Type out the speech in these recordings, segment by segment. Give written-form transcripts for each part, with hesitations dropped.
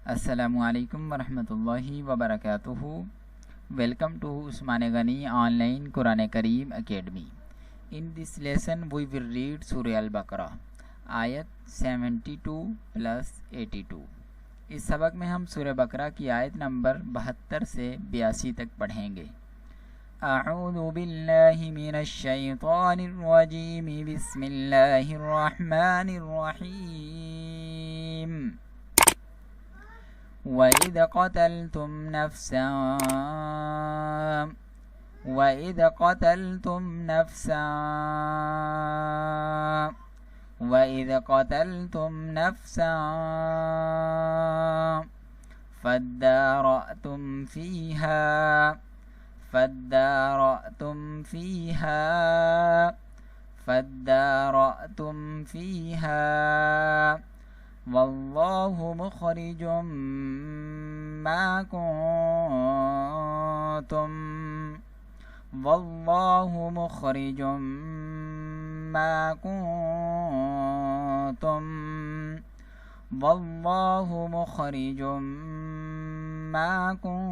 Assalamualaikum warahmatullahi wabarakatuh. Welcome to Usman Ghani Online Quran Kareem Academy. In this lesson, we will read Surah Al-Baqarah, आयत 72 प्लस 82। इस सबक में हम सूरह बकरा की आयत नंबर 72 से 82 तक पढ़ेंगे। अऊज़ु बिल्लाहि मिनश शैतानिर रजीम, बिस्मिल्लाहिर रहमानिर रहीम। वइज़ क़तलतुम नफ्सा فادارأتم فيها वल्लाहु मुखरिजुम मा कुंतुम वल्लाहु मुखरिजुम मा कुंतुम वल्लाहु मुखरिजुम मा कुंतुम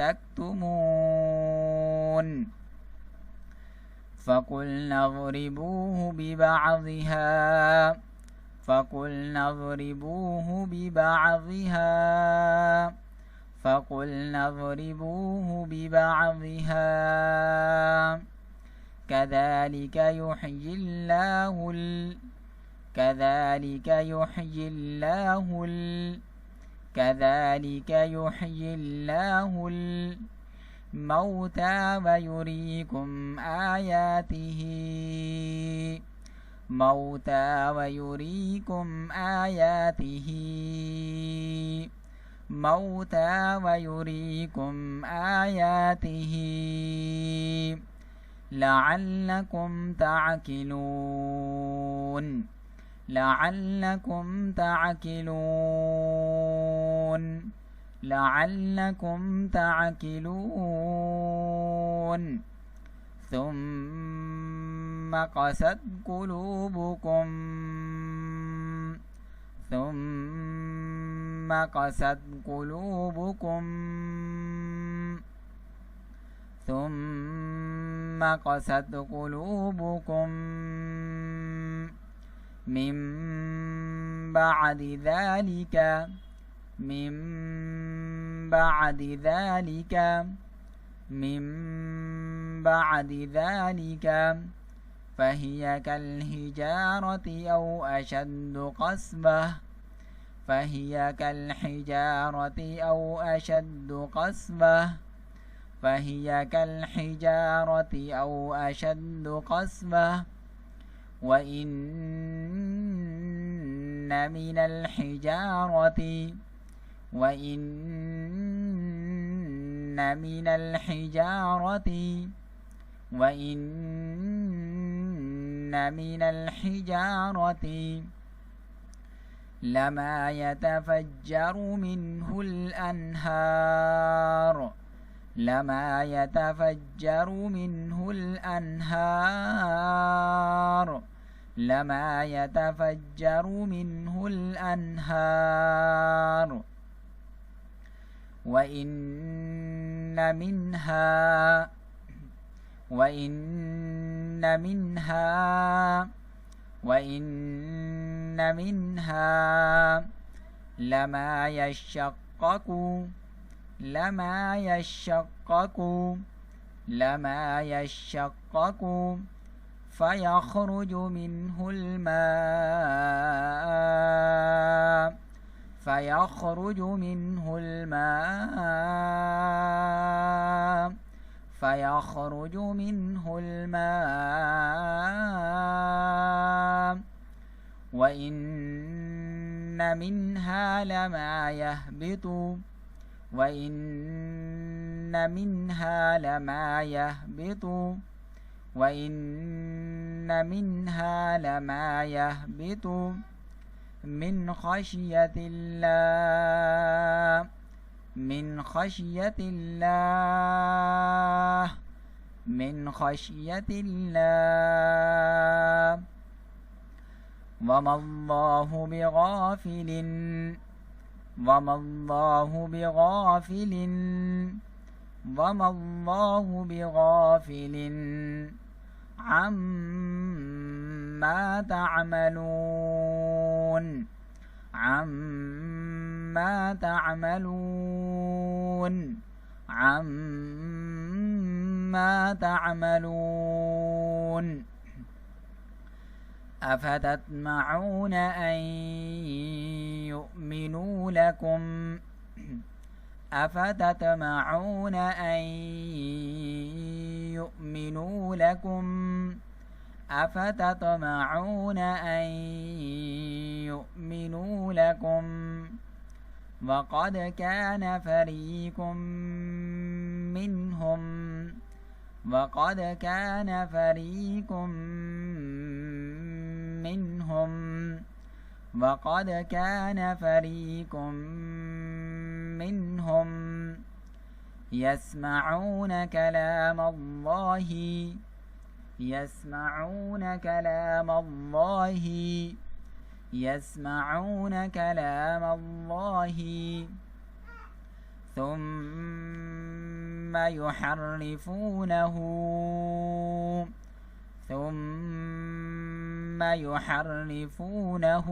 तक्तुमून फकुलना ज़रिबूहु बिबअज़िहा كذلك يحيي الله الموتى ويريكم آياته لعلكم تعقلون ثم قست قلوبكم من بعد ذلك فهي كالحجارة أو أشد قسوة وإن من الحجارة لما يتفجر منه الأنهار وإن منها لما يشقق فيخرج منه الماء وإن منها لما يهبط من خشية الله من خشية الله وما الله بغافل وما الله بغافل وما الله بغافل عما تعملون عما تعملون عما تعملون أفتطمعون أن يؤمنوا لكم أفتطمعون أن يؤمنوا لكم أفتطمعون أن يؤمنوا لكم وقد كان فريق منهم وقد كان فريق منهم وقد كان فريق منهم يسمعون كلام الله يسمعون كلام الله يسمعون كلام الله ثم يحرفونه ثم يحرفونه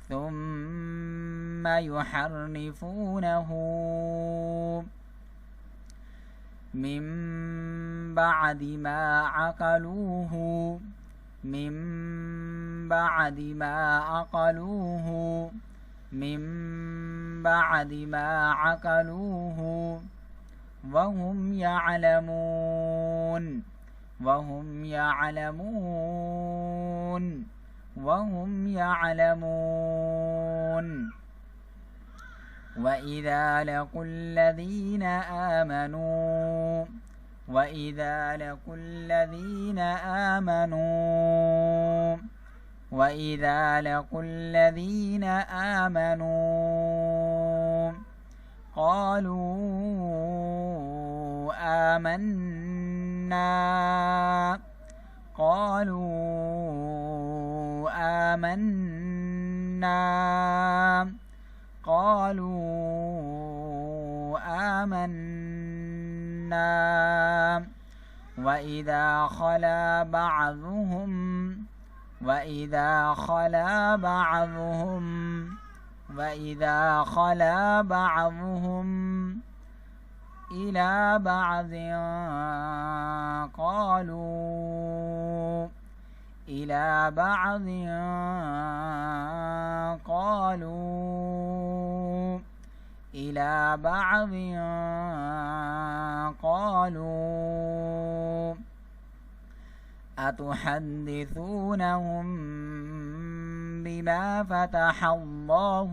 ثم يحرفونه من بعد ما عقلوه من بعد ما عقلوه من بعد ما عقلوه وهم يعلمون وهم يعلمون وهم يعلمون وإذا لقوا الذين آمنوا وإذا لقوا الذين آمنوا وإذا لقوا الذين آمنوا قالوا آمنا قالوا آمنا قالوا آمنا وإذا خلا بعضهم وإذا خلا بعضهم وإذا خلا بعضهم إلى بعض قالوا إلى بعض قالوا إلى بعض قالوا أتحدثونهم بما فتح الله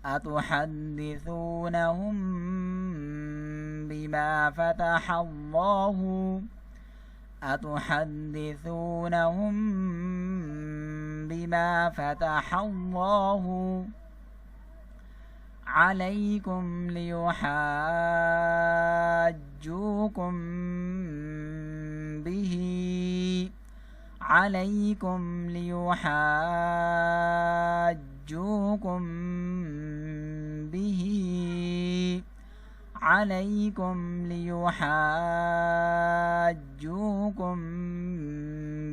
أتحدثونهم بما فتح الله أتحدثونهم بما فتح الله عليكم ليحاجوكم به عليكم ليحاجوكم به عليكم ليحاجوكم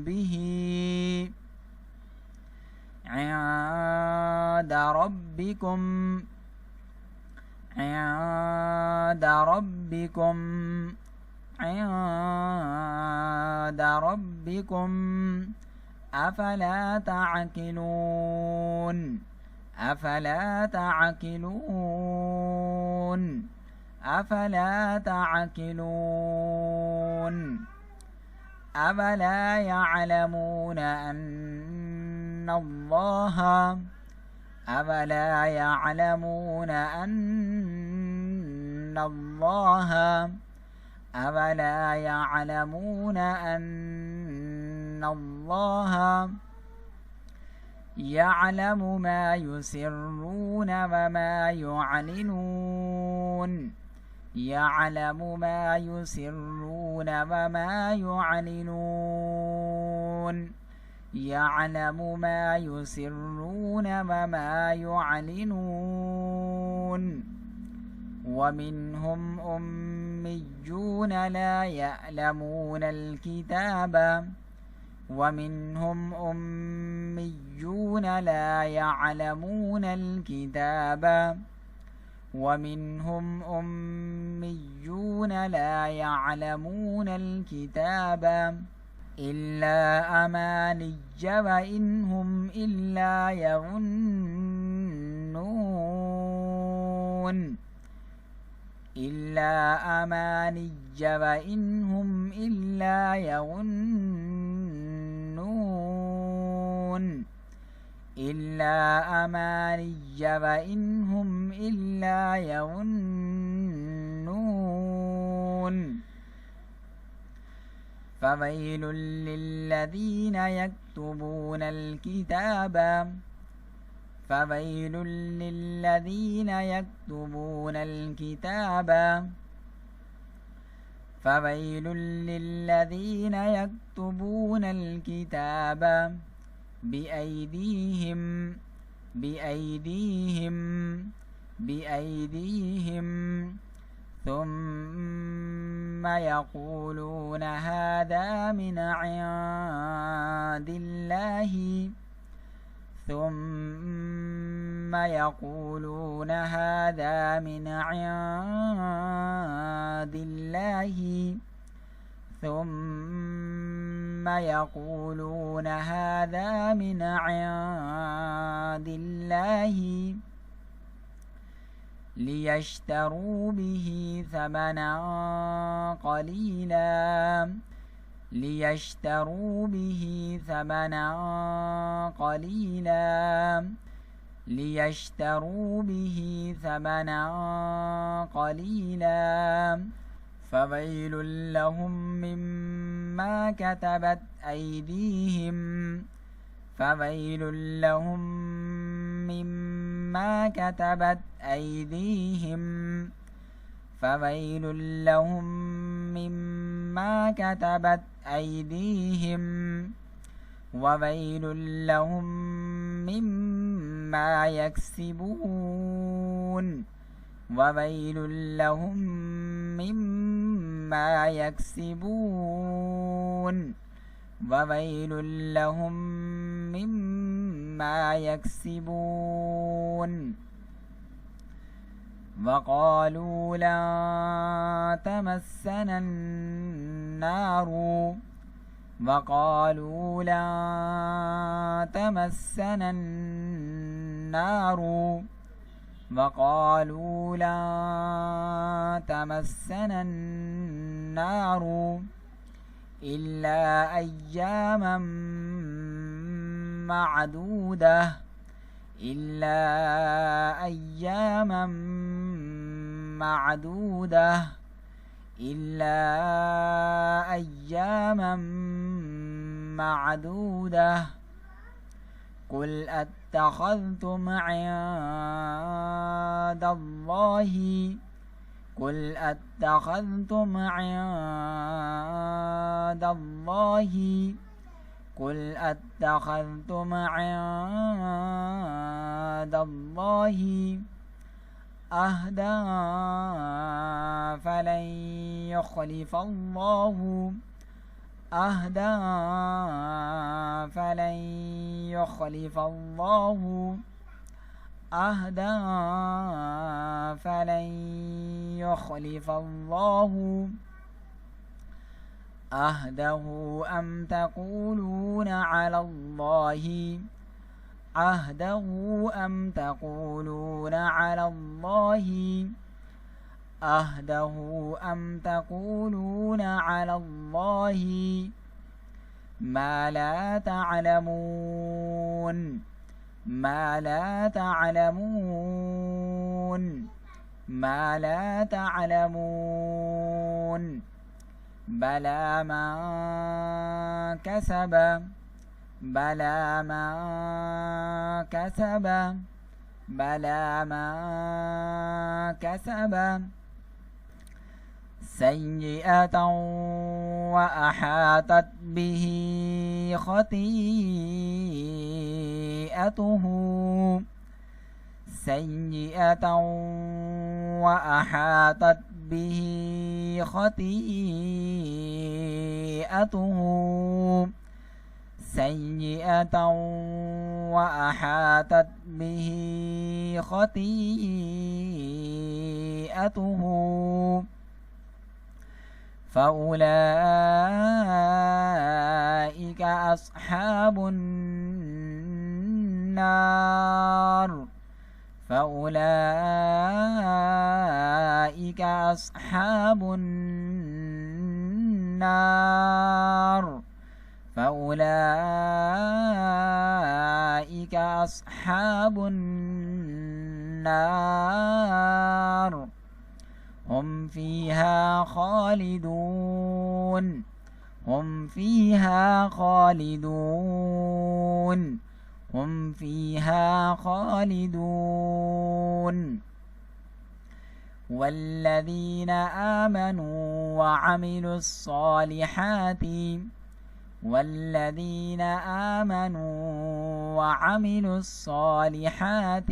به عند ربكم عند ربكم عند ربكم أفلا تعقلون أفلا تعقلون أفلا تعقلون أفلا يعلمون أن الله أفلا يعلمون أن الله أفلا يعلمون أن الله يعلم ما يسرون وما يعلنون يعلم ما يسرون وما يعلنون يعلم ما يسرون وما يعلنون ومنهم أميون لا يعلمون الكتاب ومنهم أميون لا يعلمون الكتاب ومنهم أميون لا يعلمون الكتاب إلا أماني وإن هم إلا يظنون إلا أماني وإن هم إلا يظنون إلا أماني وإن هم إلا يظنون فويل للذين يكتبون الكتاب فويل للذين يكتبون الكتاب فويل للذين يكتبون الكتاب بأيديهم ثم يقولون هذا من عند الله ثم يقولون هذا من عند الله ثم يقولون هذا من عند الله ليشتروا به ثمنا قليلا ليشتروا به ثمنا قليلا فويل لهم مما كتبت أيديهم وويل لهم مما يكسبون وقالوا لن تمسنا النار إلا أياما معدودة قل أتخذتم عند الله أهدا فلن يخلف الله عهده أم تقولون على الله ما لا تعلمون بلى ما كسب سيئة وأحاطت به خطيئته سيئة وأحاطت به خطيئته سيئة وأحاطت به خطيئته فأولئك أصحاب النار فأولئك أصحاب النار فأولئك أصحاب النار هم فيها خالدون هم فيها خالدون هم فيها خالدون والذين آمنوا وعملوا الصالحات والذين آمنوا وعملوا الصالحات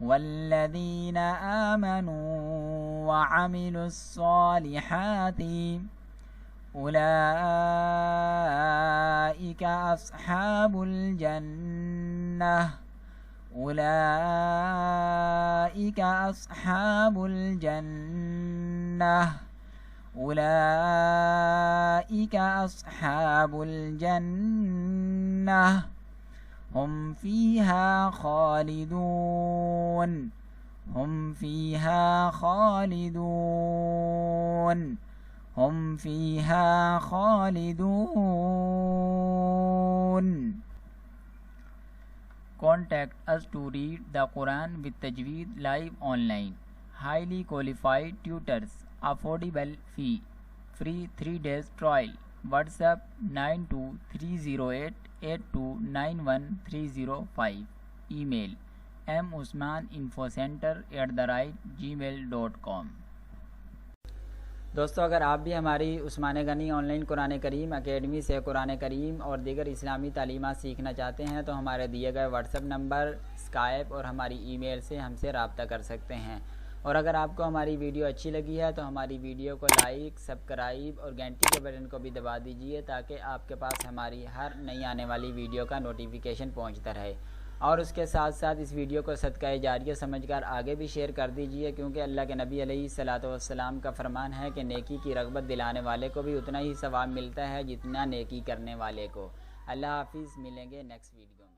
والذين آمنوا وعملوا الصالحات أولئك أصحاب الجنة أولئك أصحاب الجنة أولئك أصحاب الجنة هم فيها خالدون هم فيها خالدون هم فيها خالدون. Contact us to read the Quran with Tajweed live online. Highly qualified tutors. Affordable fee. Free 3 days trial. WhatsApp 923088291305. Email musmaninfocenter@gmail.com. दोस्तों, अगर आप भी हमारी उस्मान गनी ऑनलाइन कुरान करीम एकेडमी से कुरान करीम और दीगर इस्लामी तालीमात सीखना चाहते हैं तो हमारे दिए गए व्हाट्सएप नंबर, स्काइप और हमारी ईमेल से हमसे रब्ता कर सकते हैं। और अगर आपको हमारी वीडियो अच्छी लगी है तो हमारी वीडियो को लाइक, सब्सक्राइब और घंटी के बटन को भी दबा दीजिए ताकि आपके पास हमारी हर नई आने वाली वीडियो का नोटिफिकेशन पहुंचता रहे। और उसके साथ साथ इस वीडियो को सदका जारिया समझकर आगे भी शेयर कर दीजिए, क्योंकि अल्लाह के नबी अलैहिस्सलातु वस्सलाम का फरमान है कि नेकी की रग़बत दिलाने वाले को भी उतना ही सवाब मिलता है जितना नेकी करने वाले को। अल्लाह हाफिज़। मिलेंगे नेक्स्ट वीडियो में।